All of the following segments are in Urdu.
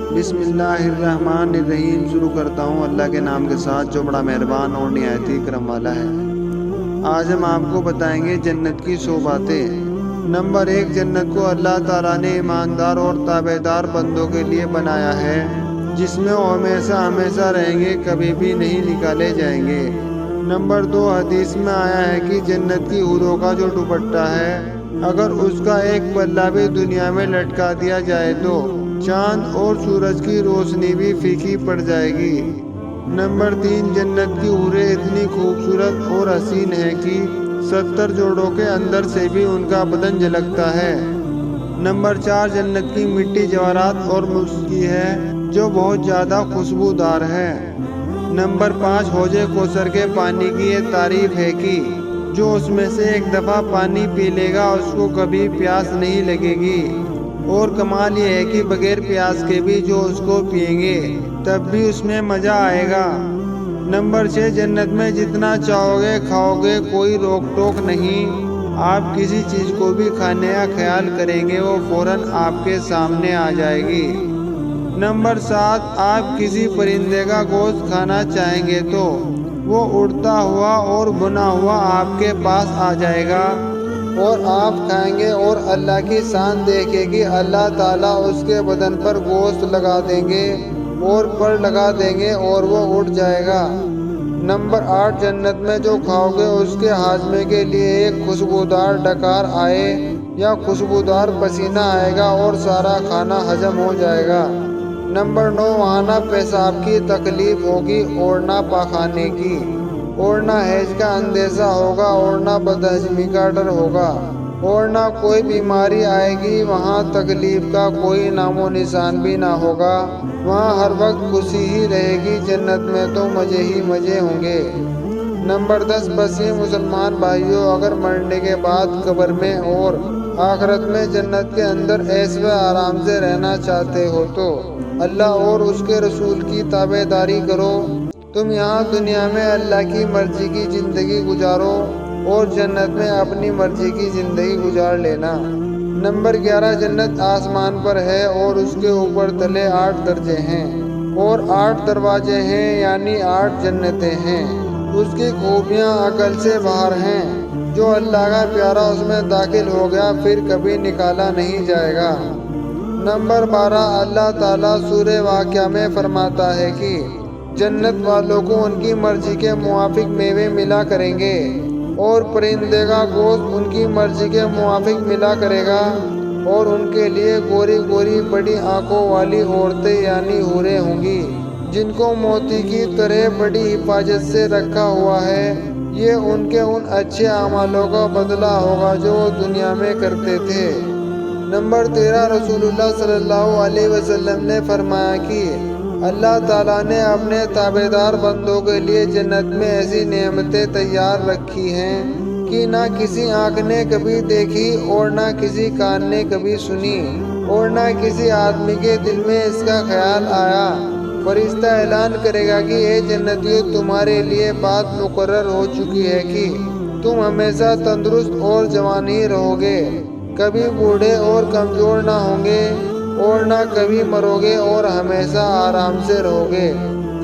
بسم اللہ الرحمن الرحیم۔ شروع کرتا ہوں اللہ کے نام کے ساتھ جو بڑا مہربان اور نہایت ہی کرم والا ہے۔ آج ہم آپ کو بتائیں گے جنت کی 100 باتیں۔ نمبر 1، جنت کو اللہ تعالیٰ نے ایماندار اور تابعدار بندوں کے لیے بنایا ہے، جس میں وہ ہمیشہ رہیں گے، کبھی بھی نہیں نکالے جائیں گے۔ نمبر 2، حدیث میں آیا ہے کہ جنت کی حوروں کا جو دوپٹہ ہے، اگر اس کا ایک پلہ بھی دنیا میں لٹکا دیا جائے تو چاند اور سورج کی روشنی بھی پھیکی پڑ جائے گی۔ نمبر 3، جنت کی حوریں اتنی خوبصورت اور حسین ہیں کہ 70 جوڑوں کے اندر سے بھی ان کا بدن جھلکتا ہے۔ نمبر 4، جنت کی مٹی جواہرات اور موسیقی ہے جو بہت زیادہ خوشبودار ہے۔ نمبر 5، حوض کوثر کے پانی کی یہ تعریف ہے کہ جو اس میں سے ایک دفعہ پانی پی لے گا اس کو کبھی پیاس نہیں لگے گی، اور کمال یہ ہے کہ بغیر پیاس کے بھی جو اس کو پئیں گے تب بھی اس میں مزہ آئے گا۔ نمبر 6، جنت میں جتنا چاہو گے کھاؤ گے، کوئی روک ٹوک نہیں۔ آپ کسی چیز کو بھی کھانے کا خیال کریں گے وہ فوراً آپ کے سامنے آ جائے گی۔ نمبر 7، آپ کسی پرندے کا گوشت کھانا چاہیں گے تو وہ اڑتا ہوا اور بنا ہوا آپ کے پاس آ جائے گا، اور آپ کھائیں گے اور اللہ کی شان دیکھے کہ اللہ تعالیٰ اس کے بدن پر گوشت لگا دیں گے اور پر لگا دیں گے اور وہ اڑ جائے گا۔ نمبر 8، جنت میں جو کھاؤ گے اس کے ہاضمے کے لیے ایک خوشبودار ڈکار آئے یا خوشبودار پسینہ آئے گا اور سارا کھانا ہضم ہو جائے گا۔ نمبر 9، وہاں نہ پیشاب کی تکلیف ہوگی اور نہ پاخانے کی، اور نہ حیض کا اندیشہ ہوگا اور نہ بدہضمی کا ڈر ہوگا، اور نہ کوئی بیماری آئے گی۔ وہاں تکلیف کا کوئی نام و نشان بھی نہ ہوگا، وہاں ہر وقت خوشی ہی رہے گی۔ جنت میں تو مزے ہی مزے ہوں گے۔ نمبر 10، بس یہ مسلمان بھائیوں، اگر مرنے کے بعد قبر میں اور آخرت میں جنت کے اندر عیش و آرام سے رہنا چاہتے ہو تو اللہ اور اس کے رسول کی تابعداری کرو۔ تم یہاں دنیا میں اللہ کی مرضی کی زندگی گزارو اور جنت میں اپنی مرضی کی زندگی گزار لینا۔ نمبر 11، جنت آسمان پر ہے اور اس کے اوپر تلے 8 درجے ہیں اور 8 دروازے ہیں، یعنی 8 جنتیں ہیں۔ اس کی خوبیاں عقل سے باہر ہیں۔ جو اللہ کا پیارا اس میں داخل ہو گیا پھر کبھی نکالا نہیں جائے گا۔ نمبر 12، اللہ تعالیٰ سورہ واقعہ میں فرماتا ہے کہ جنت والوں کو ان کی مرضی کے موافق میوے ملا کریں گے اور پرندے کا گوشت ان کی مرضی کے موافق ملا کرے گا، اور ان کے لیے گوری گوری بڑی آنکھوں والی عورتیں یعنی حوریں ہوں گی جن کو موتی کی طرح بڑی حفاظت سے رکھا ہوا ہے۔ یہ ان کے ان اچھے اعمالوں کا بدلہ ہوگا جو وہ دنیا میں کرتے تھے۔ نمبر 13، رسول اللہ صلی اللہ علیہ وسلم نے فرمایا کہ اللہ تعالیٰ نے اپنے تابعدار بندوں کے لیے جنت میں ایسی نعمتیں تیار رکھی ہیں کہ نہ کسی آنکھ نے کبھی دیکھی اور نہ کسی کان نے کبھی سنی اور نہ کسی آدمی کے دل میں اس کا خیال آیا۔ فرشتہ اعلان کرے گا کہ اے جنتیوں، تمہارے لیے بات مقرر ہو چکی ہے کہ تم ہمیشہ تندرست اور جوان ہی رہو گے، کبھی بوڑھے اور کمزور نہ ہوں گے اور نہ کبھی مرو گے، اور ہمیشہ آرام سے رہو گے،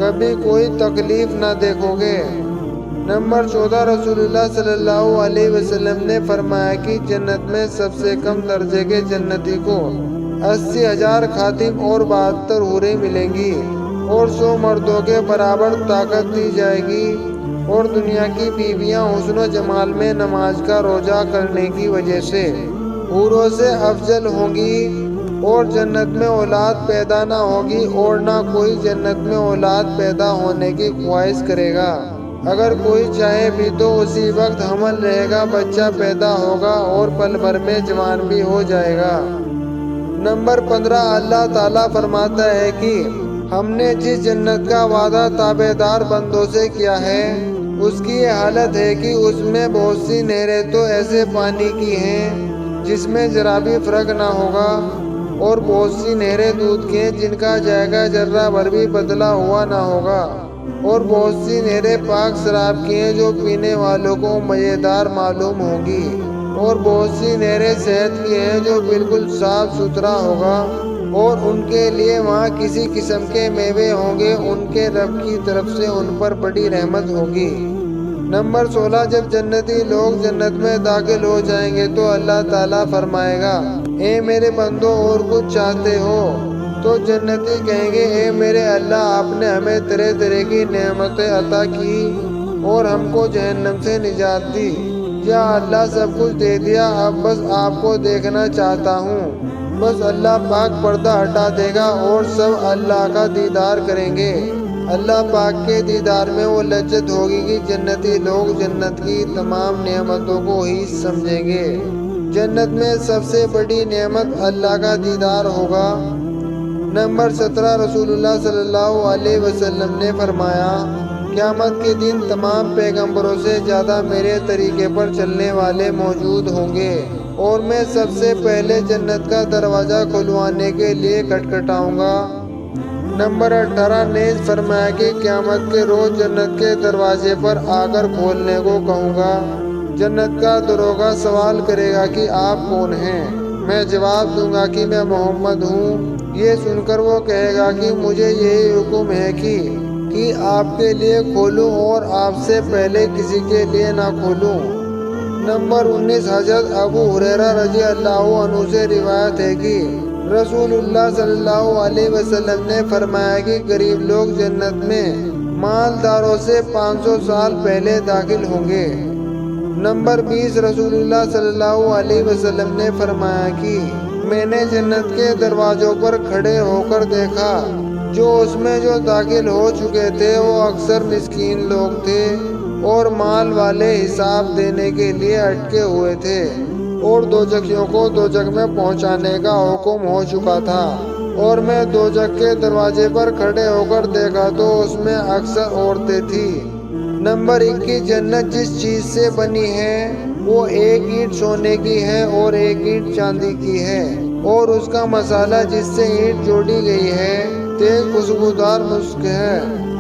کبھی کوئی تکلیف نہ دیکھو گے۔ نمبر 14، رسول اللہ صلی اللہ علیہ وسلم نے فرمایا کہ جنت میں سب سے کم درجے کے جنتی کو 80,000 خادم اور 72 حوریں ملیں گی اور 100 مردوں کے برابر طاقت دی جائے گی، اور دنیا کی بیویاں حسن و جمال میں نماز کا روزہ کرنے کی وجہ سے حوروں سے افضل ہوں گی، اور جنت میں اولاد پیدا نہ ہوگی اور نہ کوئی جنت میں اولاد پیدا ہونے کی خواہش کرے گا۔ اگر کوئی چاہے بھی تو اسی وقت حمل رہے گا، بچہ پیدا ہوگا اور پل بھر میں جوان بھی ہو جائے گا۔ نمبر 15، اللہ تعالیٰ فرماتا ہے کہ ہم نے جس جنت کا وعدہ تابعدار بندوں سے کیا ہے اس کی یہ حالت ہے کہ اس میں بہت سی نہریں تو ایسے پانی کی ہیں جس میں ذرا بھی فرق نہ ہوگا، اور بہت سی نہریں دودھ کی ہیں جن کا ذائقہ ذرہ بھر بھی بدلا ہوا نہ ہوگا، اور بہت سی نہریں پاک شراب کی ہیں جو پینے والوں کو مزیدار معلوم ہوں گی، اور بہت سی نہریں شہد کی ہیں جو بالکل صاف ستھرا ہوگا، اور ان کے لیے وہاں کسی قسم کے میوے ہوں گے، ان کے رب کی طرف سے ان پر بڑی رحمت ہوگی۔ نمبر 16 جب جنتی لوگ جنت میں داخل ہو جائیں گے تو اللہ تعالیٰ فرمائے گا، اے میرے بندو اور کچھ چاہتے ہو؟ تو جنتی کہیں گے، اے میرے اللہ، آپ نے ہمیں طرح طرح کی نعمتیں عطا کی اور ہم کو جہنم سے نجات دی۔ یا اللہ سب کچھ دے دیا، اب بس آپ کو دیکھنا چاہتا ہوں۔ بس اللہ پاک پردہ ہٹا دے گا اور سب اللہ کا دیدار کریں گے۔ اللہ پاک کے دیدار میں وہ لذت ہوگی کہ جنتی لوگ جنت کی تمام نعمتوں کو ہی سمجھیں گے۔ جنت میں سب سے بڑی نعمت اللہ کا دیدار ہوگا۔ نمبر 17 رسول اللہ صلی اللہ علیہ وسلم نے فرمایا، قیامت کے دن تمام پیغمبروں سے زیادہ میرے طریقے پر چلنے والے موجود ہوں گے اور میں سب سے پہلے جنت کا دروازہ کھلوانے کے لیے کھٹکھٹاؤں گا۔ نمبر 18 نے فرمایا کہ قیامت کے روز جنت کے دروازے پر آ کر کھولنے کو کہوں گا۔ جنت کا دروازہ سوال کرے گا کہ آپ کون ہیں؟ میں جواب دوں گا کہ میں محمد ہوں۔ یہ سن کر وہ کہے گا کہ مجھے یہی حکم ہے کہ آپ کے لیے کھولوں اور آپ سے پہلے کسی کے لیے نہ کھولوں۔ نمبر 19 حضرت ابو ہریرہ رضی اللہ عنہ سے روایت ہے کہ رسول اللہ صلی اللہ علیہ وسلم نے فرمایا کہ غریب لوگ جنت میں مالداروں سے 500 سال پہلے داخل ہوں گے۔ نمبر 20 رسول اللہ صلی اللہ علیہ وسلم نے فرمایا کہ میں نے جنت کے دروازوں پر کھڑے ہو کر دیکھا، جو اس میں جو داخل ہو چکے تھے وہ اکثر مسکین لوگ تھے اور مال والے حساب دینے کے لیے اٹکے ہوئے تھے، اور دوزخیوں کو دوزخ میں پہنچانے کا حکم ہو چکا تھا، اور میں دوزخ کے دروازے پر کھڑے ہو کر دیکھا تو اس میں اکثر عورتیں تھیں۔ نمبر 21 جنت جس چیز سے بنی ہے وہ ایک اینٹ سونے کی ہے اور ایک اینٹ چاندی کی ہے، اور اس کا مسالہ جس سے اینٹ جوڑی گئی ہے تیز خوشبودار مسک ہے۔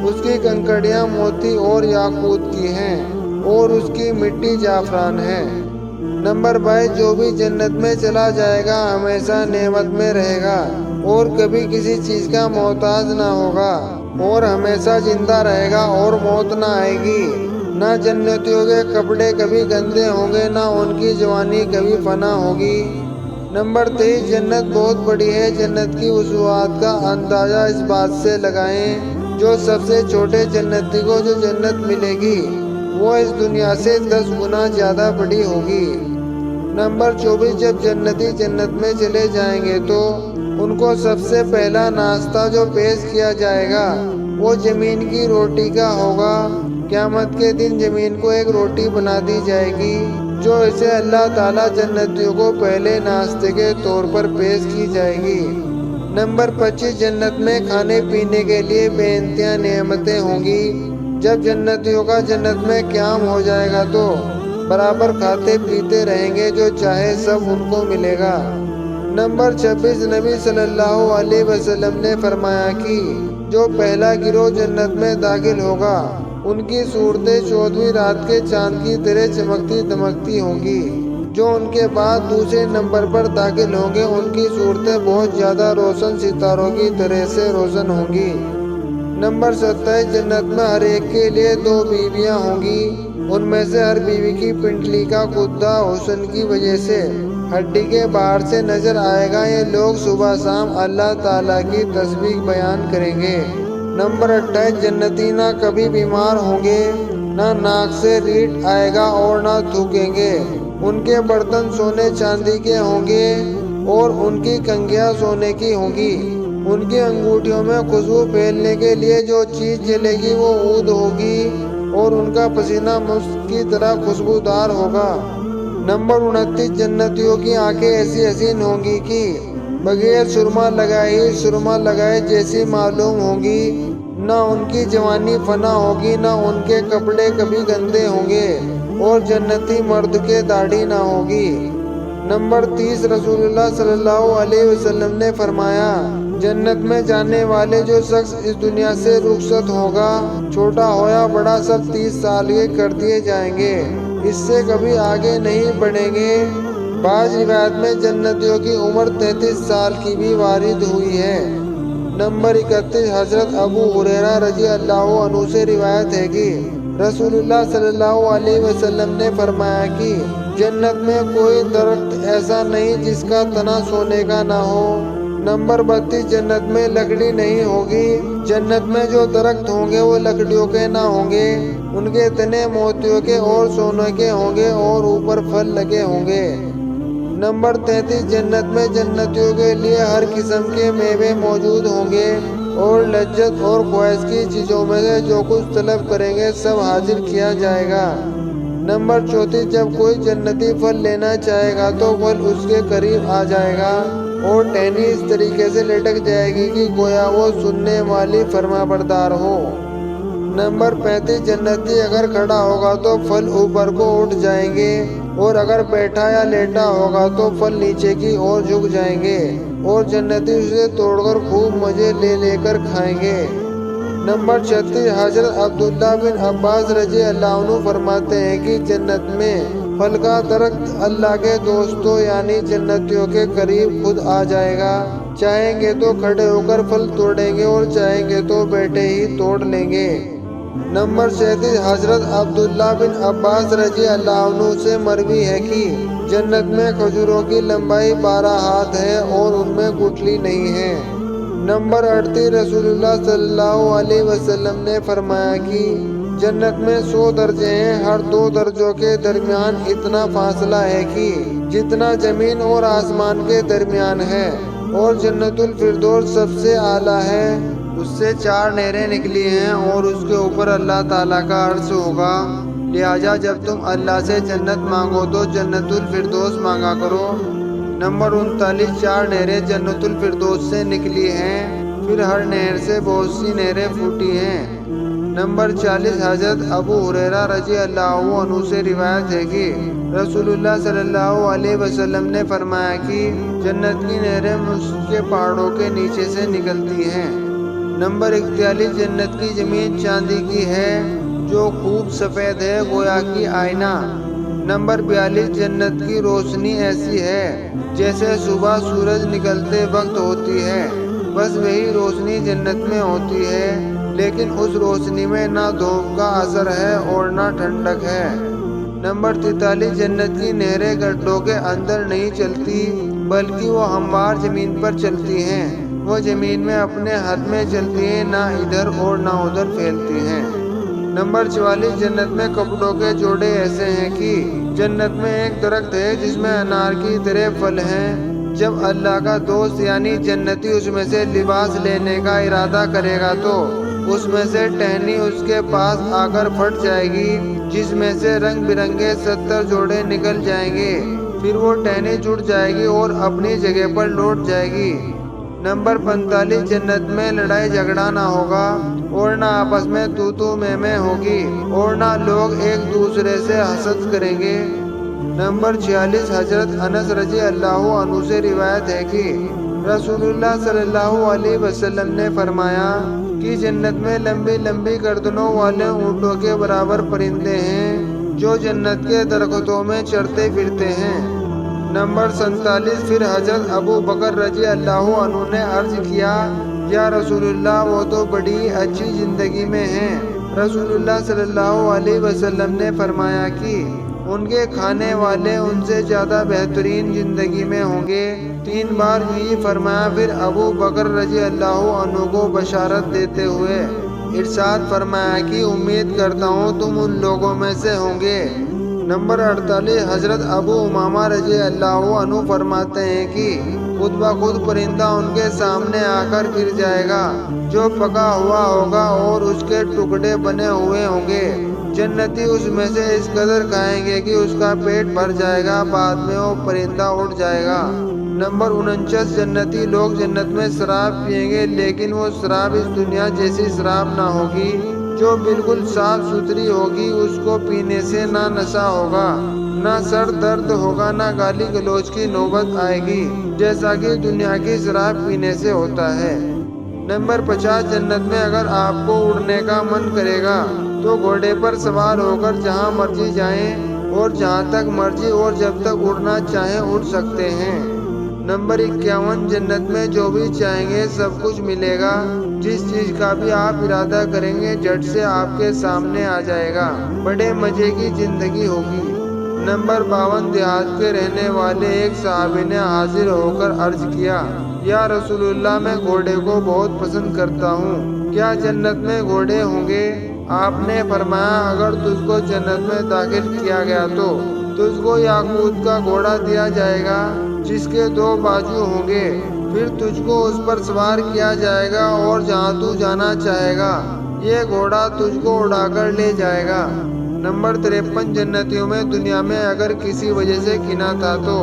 اس کی کنکڑیاں موتی اور یاقوت کی ہیں اور اس کی مٹی زعفران ہے۔ نمبر 22 جو بھی جنت میں چلا جائے گا ہمیشہ نعمت میں رہے گا اور کبھی کسی چیز کا محتاج نہ ہوگا اور ہمیشہ زندہ رہے گا اور موت نہ آئے گی۔ نہ جنتیوں کے کپڑے کبھی گندے ہوں گے، نہ ان کی جوانی کبھی فنا ہوگی۔ نمبر 23 جنت بہت بڑی ہے۔ جنت کی وسعت کا اندازہ اس بات سے لگائیں، جو سب سے چھوٹے جنتی کو جو جنت ملے گی وہ اس دنیا سے 10 گنا زیادہ بڑی ہوگی۔ نمبر 24 جب جنتی جنت میں چلے جائیں گے تو ان کو سب سے پہلا ناشتہ جو پیش کیا جائے گا وہ زمین کی روٹی کا ہوگا۔ قیامت کے دن زمین کو ایک روٹی بنا دی جائے گی جو اسے اللہ تعالیٰ جنتیوں کو پہلے ناشتے کے طور پر پیش کی جائے گی۔ نمبر 25 جنت میں کھانے پینے کے لیے بے انتہا نعمتیں ہوں گی۔ جب جنتیوں کا جنت میں قیام ہو جائے گا تو برابر کھاتے پیتے رہیں گے، جو چاہے سب ان کو ملے گا۔ نمبر 26 نبی صلی اللہ علیہ وسلم نے فرمایا کہ جو پہلا گروہ جنت میں داخل ہوگا ان کی صورتیں 14ویں رات کے چاند کی طرح چمکتی دمکتی ہوں گی۔ جو ان کے بعد دوسرے نمبر پر داخل ہوں گے ان کی صورتیں بہت زیادہ روشن ستاروں کی طرح سے روشن ہوں گی۔ نمبر 27 جنت میں ہر ایک کے لیے 2 بیویاں ہوں گی، ان میں سے ہر بیوی کی پنڈلی کا گدا حسن کی وجہ سے ہڈی کے باہر سے نظر آئے گا۔ یہ لوگ صبح شام اللہ تعالیٰ کی تسبیح بیان کریں گے۔ نمبر 28 جنتی نہ کبھی بیمار ہوں گے، نہ ناک سے ریٹ آئے گا اور نہ تھوکیں گے۔ ان کے برتن سونے چاندی کے ہوں گے اور ان کی کنگھیاں سونے کی ہوں گی۔ ان کی انگوٹھیوں میں خوشبو پھیلنے کے لیے جو چیز جلے گی وہ عود ہوگی اور ان کا پسینہ مسک کی طرح خوشبودار ہوگا۔ نمبر 29 جنتیوں کی آنکھیں ایسی حسین ہوں گی کہ بغیر سرما لگائے ہی سرما لگائے جیسی معلوم ہوں گی۔ نہ ان کی جوانی فنا ہوگی، نہ ان کے کپڑے کبھی گندے ہوں گے اور جنتی مرد کے داڑھی نہ ہوگی۔ نمبر 30 رسول اللہ صلی اللہ علیہ وسلم نے فرمایا جنت میں جانے والے جو شخص اس دنیا سے رخصت ہوگا چھوٹا ہو یا بڑا سب 30 سال کے کر دیے جائیں گے، اس سے کبھی آگے نہیں بڑھیں گے۔ بعض روایت میں جنتیوں کی عمر 33 سال کی بھی وارد ہوئی ہے۔ نمبر 31 حضرت ابو ہریرہ رضی اللہ عنہ سے روایت ہے کہ رسول اللہ صلی اللہ علیہ وسلم نے فرمایا کہ جنت میں کوئی درخت ایسا نہیں جس کا تنا سونے کا نہ ہو۔ نمبر 32 جنت میں لکڑی نہیں ہوگی۔ جنت میں جو درخت ہوں گے وہ لکڑیوں کے نہ ہوں گے، ان کے تنے موتیوں کے اور سونے کے ہوں گے اور اوپر پھل لگے ہوں گے۔ نمبر 33 جنت میں جنتیوں کے لیے ہر قسم کے میوے موجود ہوں گے اور لذت اور خواہش کی چیزوں میں سے جو کچھ طلب کریں گے سب حاضر کیا جائے گا۔ نمبر 34 جب کوئی جنتی پھل لینا چاہے گا تو پھل اس کے قریب آ جائے گا اور ٹہنی اس طریقے سے لٹک جائے گی کہ گویا وہ سننے والی فرما بردار ہو۔ نمبر 35 جنتی اگر کھڑا ہوگا تو پھل اوپر کو اٹھ جائیں گے اور اگر بیٹھا یا لیٹا ہوگا تو پھل نیچے کی اور جھک جائیں گے اور جنتی اسے توڑ کر خوب مزے لے لے کر کھائیں گے۔ نمبر 36 حضرت عبداللہ بن عباس رضی اللہ عنہ فرماتے ہیں کہ جنت میں پھل کا درخت اللہ کے دوستوں یعنی جنتیوں کے قریب خود آ جائے گا، چاہیں گے تو کھڑے ہو کر پھل توڑیں گے اور چاہیں گے تو بیٹھے ہی توڑ لیں گے۔ نمبر 37 حضرت عبداللہ بن عباس رضی اللہ عنہ سے مروی ہے کہ جنت میں کھجوروں کی لمبائی 12 ہاتھ ہے اور ان میں گٹھلی نہیں ہے۔ نمبر 38 رسول اللہ صلی اللہ علیہ وسلم نے فرمایا کہ جنت میں 100 درجے ہیں، ہر 2 درجوں کے درمیان اتنا فاصلہ ہے کہ جتنا زمین اور آسمان کے درمیان ہے، اور جنت الفردوس سب سے اعلیٰ ہے، اس سے 4 نہریں نکلی ہیں اور اس کے اوپر اللہ تعالیٰ کا عرش ہوگا۔ لہٰذا جب تم اللہ سے جنت مانگو تو جنت الفردوس مانگا کرو۔ نمبر 39 4 نہریں جنت الفردوس سے نکلی ہیں، پھر ہر نہر سے بہت سی نہریں پھوٹی ہیں۔ نمبر 40 حضرت ابو ہریرہ رضی اللہ عنہ سے روایت ہے کہ رسول اللہ صلی اللہ علیہ وسلم نے فرمایا کہ جنت کی نہریں مشک کے پہاڑوں کے نیچے سے نکلتی ہیں۔ نمبر 41 جنت کی زمین چاندی کی ہے جو خوب سفید ہے گویا کہ آئینہ۔ نمبر 42 جنت کی روشنی ایسی ہے جیسے صبح سورج نکلتے وقت ہوتی ہے، بس وہی روشنی جنت میں ہوتی ہے، لیکن اس روشنی میں نہ دھوپ کا اثر ہے اور نہ ٹھنڈک ہے۔ نمبر 43 جنت کی نہریں گڈھوں کے اندر نہیں چلتی بلکہ وہ ہموار زمین پر چلتی ہیں، وہ زمین میں اپنے حد میں چلتی ہیں، نہ ادھر اور نہ ادھر پھیلتی ہیں۔ نمبر 44 جنت میں کپڑوں کے جوڑے ایسے ہیں کہ جنت میں ایک درخت ہے جس میں انار کی طرح پھل ہیں، جب اللہ کا دوست یعنی جنتی اس میں سے لباس لینے کا ارادہ کرے گا تو اس میں سے ٹہنی اس کے پاس آ کر پھٹ جائے گی جس میں سے رنگ برنگے 70 جوڑے نکل جائیں گے، پھر وہ ٹہنی جڑ جائے گی اور اپنی جگہ پر لوٹ جائے گی۔ نمبر 45 جنت میں لڑائی جھگڑا نہ ہوگا اور نہ آپس میں تو میں ہوگی اور نہ لوگ ایک دوسرے سے حسد کریں گے۔ نمبر 46 حضرت انس رضی اللہ عنہ سے روایت ہے کہ رسول اللہ صلی اللہ علیہ وسلم نے فرمایا کہ جنت میں لمبی لمبی گردنوں والے اونٹوں کے برابر پرندے ہیں جو جنت کے درختوں میں چرتے پھرتے ہیں۔ نمبر 47 پھر حضرت ابو بکر رضی اللہ عنہ نے عرض کیا یا رسول اللہ وہ تو بڑی اچھی زندگی میں ہیں۔ رسول اللہ صلی اللہ علیہ وسلم نے فرمایا کہ ان کے کھانے والے ان سے زیادہ بہترین زندگی میں ہوں گے۔ 3 بار یہی فرمایا، پھر ابو بکر رضی اللہ عنہ کو بشارت دیتے ہوئے ارشاد فرمایا کہ امید کرتا ہوں تم ان لوگوں میں سے ہوں گے۔ نمبر 48 حضرت ابو امامہ رضی اللہ عنہ فرماتے ہیں کہ خود بخود پرندہ ان کے سامنے آ کر گر جائے گا جو پکا ہوا ہوگا اور اس کے ٹکڑے بنے ہوئے ہوں گے۔ جنتی اس میں سے اس قدر کھائیں گے کہ اس کا پیٹ بھر جائے گا، بعد میں وہ پرندہ اڑ جائے گا۔ نمبر 49 جنتی لوگ جنت میں شراب پئیں گے لیکن وہ شراب اس دنیا جیسی شراب نہ ہوگی جو بالکل صاف ستھری ہوگی، اس کو پینے سے نہ نشہ ہوگا، نہ سر درد ہوگا، نہ گالی گلوچ کی نوبت آئے گی جیسا کہ دنیا کی شراب پینے سے ہوتا ہے۔ نمبر 50 جنت میں اگر آپ کو اڑنے کا من کرے گا تو گھوڑے پر سوار ہو کر جہاں مرضی جائیں، اور جہاں تک مرضی اور جب تک اڑنا چاہیں اڑ سکتے ہیں۔ نمبر 51 جنت میں جو بھی چاہیں گے سب کچھ ملے گا، جس چیز کا بھی آپ ارادہ کریں گے جھٹ سے آپ کے سامنے آ جائے گا، بڑے مزے کی زندگی ہوگی۔ نمبر 52 دیہات کے رہنے والے ایک صحابی نے حاضر ہو کر عرض کیا، یا رسول اللہ میں گھوڑے کو بہت پسند کرتا ہوں، کیا جنت میں گھوڑے ہوں گے؟ آپ نے فرمایا، اگر تجھ کو جنت میں داخل کیا گیا تو تجھ کو یاقوت کا گھوڑا دیا جائے گا جس کے 2 بازو ہوں گے، پھر تجھ کو اس پر سوار کیا جائے گا اور جہاں تو جانا چاہے گا یہ گھوڑا تجھ کو اڑا کر لے جائے گا۔ نمبر 53 جنتیوں میں دنیا میں اگر کسی وجہ سے کینہ تھا تو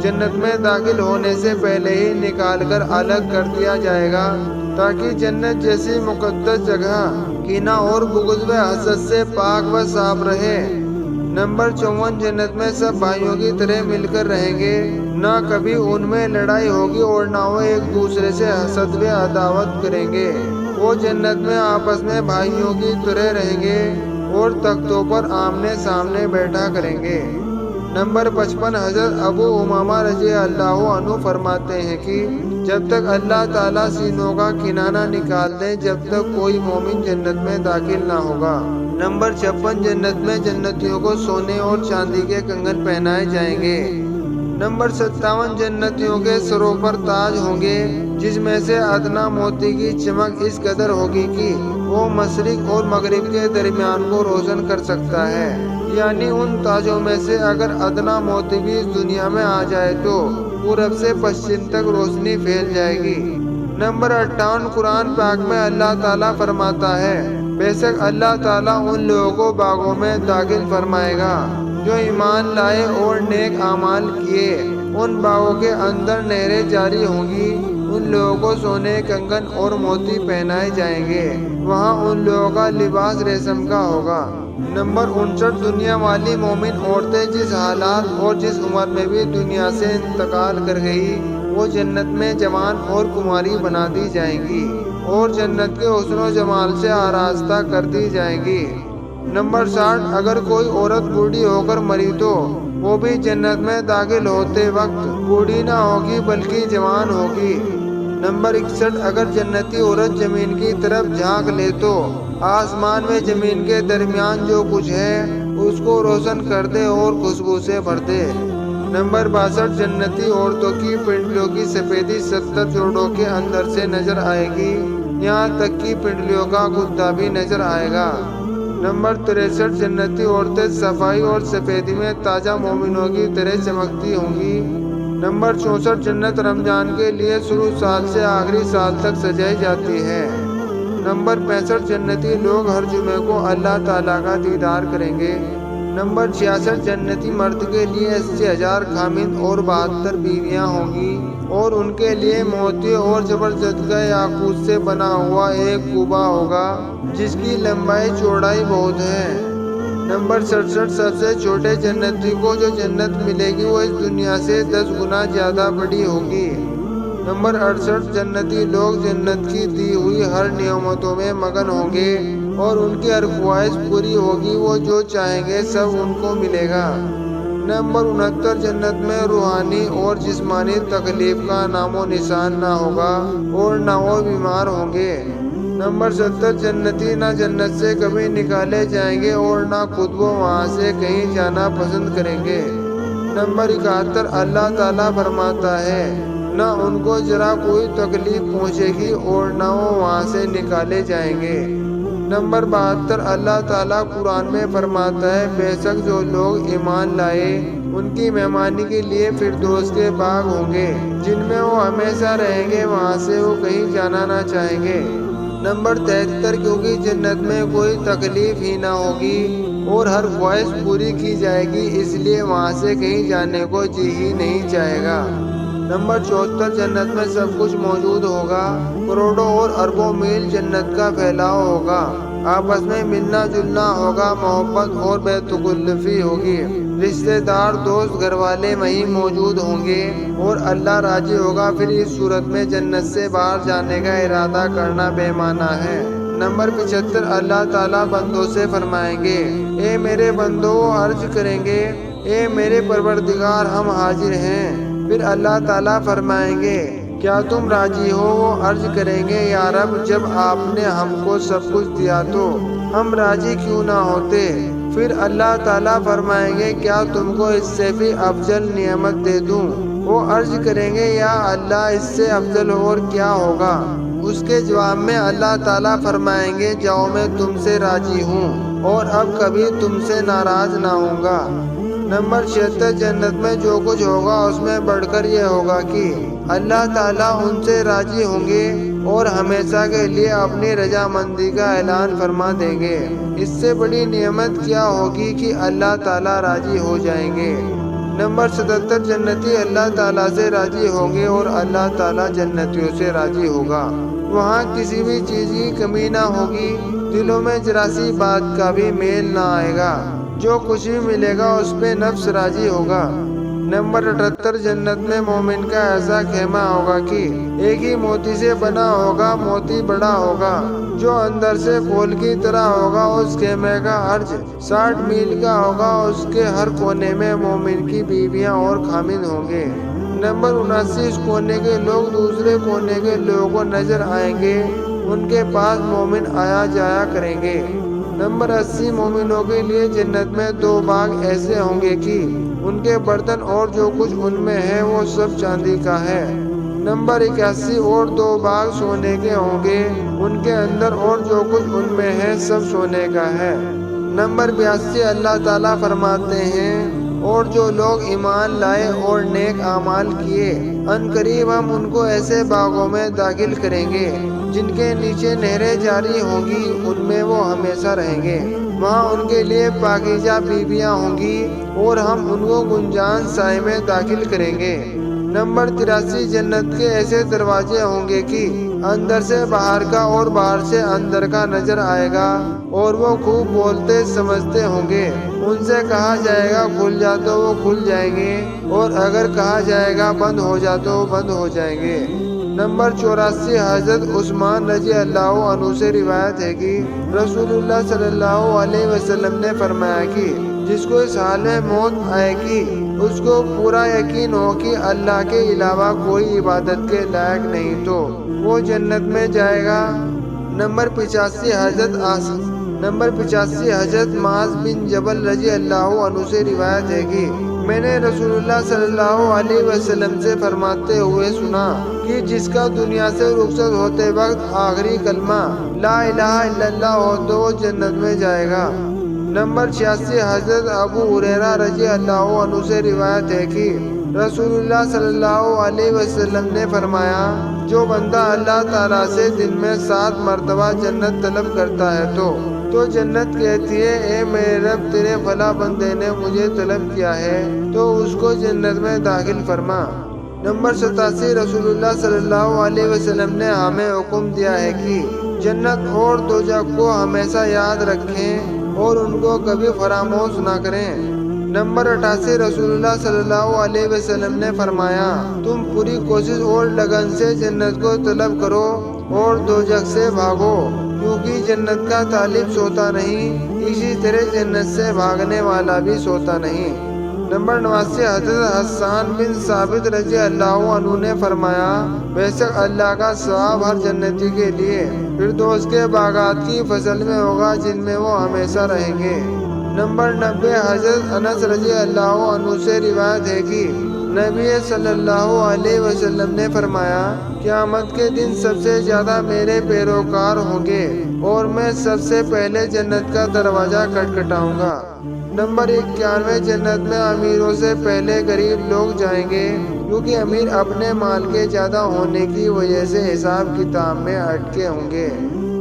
جنت میں داخل ہونے سے پہلے ہی نکال کر الگ کر دیا جائے گا، تاکہ جنت جیسی مقدس جگہ کینہ اور بغض و حسد سے پاک و صاف رہے۔ نمبر 54 جنت میں سب بھائیوں کی طرح مل کر رہیں گے، نہ کبھی ان میں لڑائی ہوگی اور نہ وہ ایک دوسرے سے حسد و عداوت کریں گے۔ وہ جنت میں آپس میں بھائیوں کی طرح رہیں گے اور تختوں پر آمنے سامنے بیٹھا کریں گے۔ نمبر 55 حضرت ابو امامہ رضی اللہ عنہ فرماتے ہیں کہ جب تک اللہ تعالیٰ سینوں کا کینہ نہ نکال دیں جب تک کوئی مومن جنت میں داخل نہ ہوگا۔ نمبر 56 جنت میں جنتیوں کو سونے اور چاندی کے کنگن پہنائے جائیں گے۔ نمبر 57 جنتیوں کے سروں پر تاج ہوں گے جس میں سے ادنا موتی کی چمک اس قدر ہوگی کہ وہ مشرق اور مغرب کے درمیان کو روشن کر سکتا ہے، یعنی ان تاجوں میں سے اگر ادنا موتی بھی اس دنیا میں آ جائے تو پورب سے پشچم تک روشنی پھیل جائے گی۔ نمبر 58 قرآن پاک میں اللہ تعالیٰ فرماتا ہے، بے شک اللہ تعالیٰ ان لوگوں کو باغوں میں داخل فرمائے گا جو ایمان لائے اور نیک اعمال کیے، ان باغوں کے اندر نہریں جاری ہوں گی، ان لوگوں کو سونے کنگن اور موتی پہنائے جائیں گے، وہاں ان لوگوں کا لباس ریشم کا ہوگا۔ نمبر 59 دنیا والی مومن عورتیں جس حالات اور جس عمر میں بھی دنیا سے انتقال کر گئی وہ جنت میں جوان اور کماری بنا دی جائیں گی اور جنت کے حسن و جمال سے آراستہ کر دی جائیں گی۔ نمبر 60 اگر کوئی عورت بوڑھی ہو کر مری تو وہ بھی جنت میں داخل ہوتے وقت بوڑھی نہ ہوگی بلکہ جوان ہوگی۔ نمبر 61 اگر جنتی عورت زمین کی طرف جھانک لے تو آسمان میں زمین کے درمیان جو کچھ ہے اس کو روشن کر دے اور خوشبو سے بھر دے۔ نمبر 62 جنتی عورتوں کی پنڈلیوں کی سفیدی 70 جوڑوں کے اندر سے نظر آئے گی، یہاں تک کہ پنڈلیوں کا گدا بھی نظر آئے گا۔ نمبر 63 جنتی عورتیں صفائی اور سفیدی میں تازہ مومنوں کی طرح چمکتی ہوں گی۔ نمبر 64 جنت رمضان کے لیے شروع سال سے آخری سال تک سجائی جاتی ہے۔ نمبر 65 جنتی لوگ ہر جمعے کو اللہ تعالیٰ کا دیدار کریں گے۔ نمبر 66 جنتی مرد کے لیے 80,000 خامند اور 72 بیویاں ہوں گی اور ان کے لیے موتی اور زبرجد یاقوت سے بنا ہوا ایک کوبہ ہوگا جس کی لمبائی چوڑائی بہت ہے۔ نمبر 67 سب سے چھوٹے جنتی کو جو جنت ملے گی وہ اس دنیا سے 10 گنا زیادہ بڑی ہوگی۔ نمبر 68 جنتی لوگ جنت کی دی ہوئی ہر نعمتوں میں مگن ہوں گے اور ان کی ہر خواہش پوری ہوگی، وہ جو چاہیں گے سب ان کو ملے گا۔ نمبر 69 جنت میں روحانی اور جسمانی تکلیف کا نام و نشان نہ ہوگا اور نہ وہ بیمار ہوں گے۔ نمبر 70 جنتی نہ جنت سے کبھی نکالے جائیں گے اور نہ خود وہ وہاں سے کہیں جانا پسند کریں گے۔ نمبر 71 اللہ تعالیٰ فرماتا ہے، نہ ان کو ذرا کوئی تکلیف پہنچے گی اور نہ وہ وہاں سے نکالے جائیں گے۔ نمبر 72 اللہ تعالیٰ قرآن میں فرماتا ہے، بے شک جو لوگ ایمان لائے ان کی مہمانی کے لیے فردوس کے باغ ہوں گے جن میں وہ ہمیشہ رہیں گے، وہاں سے وہ کہیں جانا نہ چاہیں گے۔ نمبر 73 کیونکہ جنت میں کوئی تکلیف ہی نہ ہوگی اور ہر خواہش پوری کی جائے گی اس لیے وہاں سے کہیں جانے کو جی ہی نہیں چاہے گا۔ نمبر 74 جنت میں سب کچھ موجود ہوگا، کروڑوں اور اربوں میل جنت کا پھیلاؤ ہوگا، آپس میں ملنا جلنا ہوگا، محبت اور بے تکلفی ہوگی، رشتہ دار دوست گھر والے وہیں موجود ہوں گے اور اللہ راضی ہوگا، پھر اس صورت میں جنت سے باہر جانے کا ارادہ کرنا بے معنی ہے۔ نمبر 75 اللہ تعالیٰ بندوں سے فرمائیں گے اے میرے بندو، عرض کریں گے اے میرے پروردگار ہم حاضر ہیں۔ پھر اللہ تعالیٰ فرمائیں گے کیا تم راضی ہو؟ وہ عرض کریں گے یا رب، جب آپ نے ہم کو سب کچھ دیا تو ہم راضی کیوں نہ ہوتے؟ پھر اللہ تعالیٰ فرمائیں گے کیا تم کو اس سے بھی افضل نعمت دے دوں؟ وہ عرض کریں گے یا اللہ، اس سے افضل اور کیا ہوگا؟ اس کے جواب میں اللہ تعالیٰ فرمائیں گے جاؤ، میں تم سے راضی ہوں اور اب کبھی تم سے ناراض نہ ہوں گا۔ نمبر 76 جنت میں جو کچھ ہوگا اس میں بڑھ کر یہ ہوگا کہ اللہ تعالیٰ ان سے راضی ہوں گے اور ہمیشہ کے لیے اپنی رضامندی کا اعلان فرما دیں گے۔ اس سے بڑی نعمت کیا ہوگی کہ اللہ تعالیٰ راضی ہو جائیں گے۔ نمبر 77 جنتی اللہ تعالیٰ سے راضی ہوں گے اور اللہ تعالیٰ جنتیوں سے راضی ہوگا۔ وہاں کسی بھی چیز کی کمی نہ ہوگی، دلوں میں ذرا سی بات کا بھی میل نہ آئے گا، جو کچھ بھی ملے گا اس پہ نفس راضی ہوگا۔ نمبر 78 جنت میں مومن کا ایسا خیمہ ہوگا کہ ایک ہی موتی سے بنا ہوگا، موتی بڑا ہوگا جو اندر سے پھول کی طرح ہوگا۔ اس خیمے کا عرض 60 میل کا ہوگا، اس کے ہر کونے میں مومن کی بیویاں اور خامد ہوں گے۔ نمبر 79 اس کونے کے لوگ دوسرے کونے کے لوگوں کو نظر آئیں گے، ان کے پاس مومن آیا جایا کریں گے۔ نمبر 80 مومنوں کے لیے جنت میں 2 باغ ایسے ہوں گے کہ ان کے برتن اور جو کچھ ان میں ہے وہ سب چاندی کا ہے۔ نمبر 81 اور 2 باغ سونے کے ہوں گے، ان کے اندر اور جو کچھ ان میں ہے سب سونے کا ہے۔ نمبر 82 اللہ تعالیٰ فرماتے ہیں اور جو لوگ ایمان لائے اور نیک اعمال کیے ان قریب ہم ان کو ایسے باغوں میں داخل کریں گے جن کے نیچے نہریں جاری ہوں گی، ان میں وہ ہمیشہ رہیں گے۔ وہاں ان کے لیے پاکیزہ بیویاں ہوں گی اور ہم ان کو گنجان سائے میں داخل کریں گے۔ نمبر 83 جنت کے ایسے دروازے ہوں گے کہ اندر سے باہر کا اور باہر سے اندر کا نظر آئے گا اور وہ خوب بولتے سمجھتے ہوں گے۔ ان سے کہا جائے گا کھل جا تو وہ کھل جائیں گے اور اگر کہا جائے گا بند ہو جا تو وہ بند ہو جائیں گے۔ نمبر 84 حضرت عثمان رضی اللہ عنہ سے روایت ہے کہ رسول اللہ صلی اللہ علیہ وسلم نے فرمایا کہ جس کو اس حال میں موت آئے گی اس کو پورا یقین ہو کہ اللہ کے علاوہ کوئی عبادت کے لائق نہیں تو وہ جنت میں جائے گا۔ نمبر 85 حضرت معاذ بن جبل رضی اللہ عنہ سے روایت ہے کہ میں نے رسول اللہ صلی اللہ علیہ وسلم سے فرماتے ہوئے سنا کہ جس کا دنیا سے رخصت ہوتے وقت آخری کلمہ لا الہ الا اللہ ہو تو وہ جنت میں جائے گا۔ نمبر 86 حضرت ابو ہریرہ رضی اللہ عنہ سے روایت ہے کہ رسول اللہ صلی اللہ علیہ وسلم نے فرمایا جو بندہ اللہ تعالیٰ سے دن میں 7 مرتبہ جنت طلب کرتا ہے تو جنت کہتی ہے اے میرے رب، تیرے فلاں بندے نے مجھے طلب کیا ہے تو اس کو جنت میں داخل فرما۔ نمبر 87 رسول اللہ صلی اللہ علیہ وسلم نے ہمیں حکم دیا ہے کہ جنت اور دوزخ کو ہمیشہ یاد رکھیں اور ان کو کبھی فراموش نہ کریں۔ نمبر 88 رسول اللہ صلی اللہ علیہ وسلم نے فرمایا تم پوری کوشش اور لگن سے جنت کو طلب کرو اور دوزخ سے بھاگو، کیونکہ جنت کا طالب سوتا نہیں، اسی طرح جنت سے بھاگنے والا بھی سوتا نہیں۔ نمبر 89 حضرت حسان بن ثابت رضی اللہ عنہ نے فرمایا بے شک اللہ کا ثواب ہر جنتی کے لیے فردوس کے باغات کی فصل میں ہوگا جن میں وہ ہمیشہ رہیں گے۔ نمبر 90 حضرت انس رضی اللہ عنہ سے روایت ہے کہ نبی صلی اللہ علیہ وسلم نے فرمایا قیامت کے دن سب سے زیادہ میرے پیروکار ہوں گے اور میں سب سے پہلے جنت کا دروازہ کھٹکھٹاؤں گا۔ نمبر 91 جنت میں امیروں سے پہلے غریب لوگ جائیں گے کیونکہ امیر اپنے مال کے زیادہ ہونے کی وجہ سے حساب کتاب میں اٹکے ہوں گے۔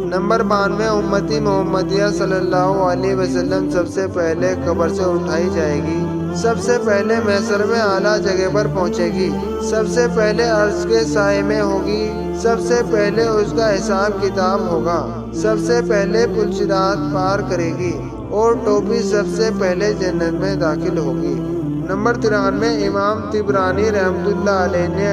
نمبر 92 امتی محمدیہ صلی اللہ علیہ وسلم سب سے پہلے قبر سے اٹھائی جائے گی، سب سے پہلے محشر میں اعلیٰ جگہ پر پہنچے گی، سب سے پہلے عرش کے سائے میں ہوگی، سب سے پہلے اس کا حساب کتاب ہوگا، سب سے پہلے پل صراط پار کرے گی اور ٹوپی سب سے پہلے جنت میں داخل ہوگی۔ نمبر 93 امام طبرانی رحمۃ اللہ علیہ نے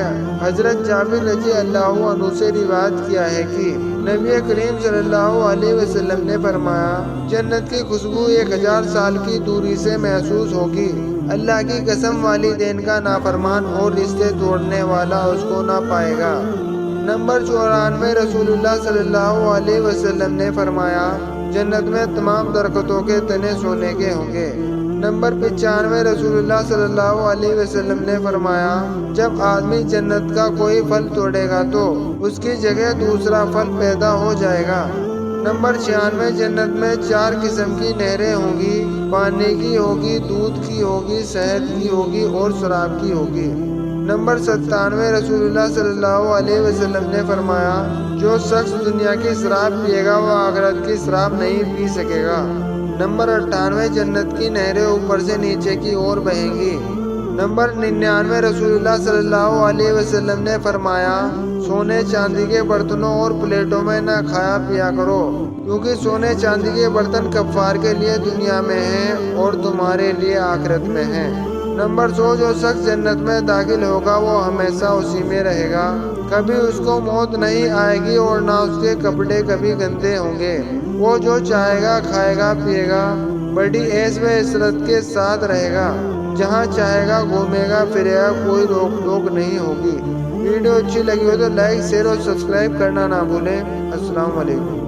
حضرت جابر رضی اللہ عنہ سے روایت کیا ہے کہ نبی کریم صلی اللہ علیہ وسلم نے فرمایا جنت کی خوشبو 1000 سال کی دوری سے محسوس ہوگی۔ اللہ کی قسم والدین کا نافرمان اور رشتے توڑنے والا اس کو نہ پائے گا۔ نمبر 94 رسول اللہ صلی اللہ علیہ وسلم نے فرمایا جنت میں تمام درختوں کے تنے سونے کے ہوں گے۔ نمبر 95 رسول اللہ صلی اللہ علیہ وسلم نے فرمایا جب آدمی جنت کا کوئی پھل توڑے گا تو اس کی جگہ دوسرا پھل پیدا ہو جائے گا۔ نمبر 96 جنت میں 4 قسم کی نہریں ہوں گی، پانی کی ہوگی، دودھ کی ہوگی، شہد کی ہوگی اور شراب کی ہوگی۔ نمبر 97 رسول اللہ صلی اللہ علیہ وسلم نے فرمایا جو شخص دنیا کی شراب پیے گا وہ آخرت کی شراب نہیں پی سکے گا۔ نمبر 98 جنت کی نہریں اوپر سے نیچے کی اور بہیں گی۔ نمبر 99 رسول اللہ صلی اللہ علیہ وسلم نے فرمایا سونے چاندی کے برتنوں اور پلیٹوں میں نہ کھایا پیا کرو کیونکہ سونے چاندی کے برتن کفار کے لیے دنیا میں ہیں اور تمہارے لیے آخرت میں ہیں۔ نمبر 100 جو شخص جنت میں داخل ہوگا وہ ہمیشہ اسی میں رہے گا، کبھی اس کو موت نہیں آئے گی اور نہ اس کے کپڑے کبھی گندے ہوں گے۔ وہ جو چاہے گا کھائے گا پیے گا، بڑی عیش و عشرت کے ساتھ رہے گا، جہاں چاہے گا گھومے گا پھرے گا، کوئی روک ٹوک نہیں ہوگی۔ ویڈیو اچھی لگی ہو تو لائک شیئر اور سبسکرائب کرنا نہ بھولیں۔ السلام علیکم۔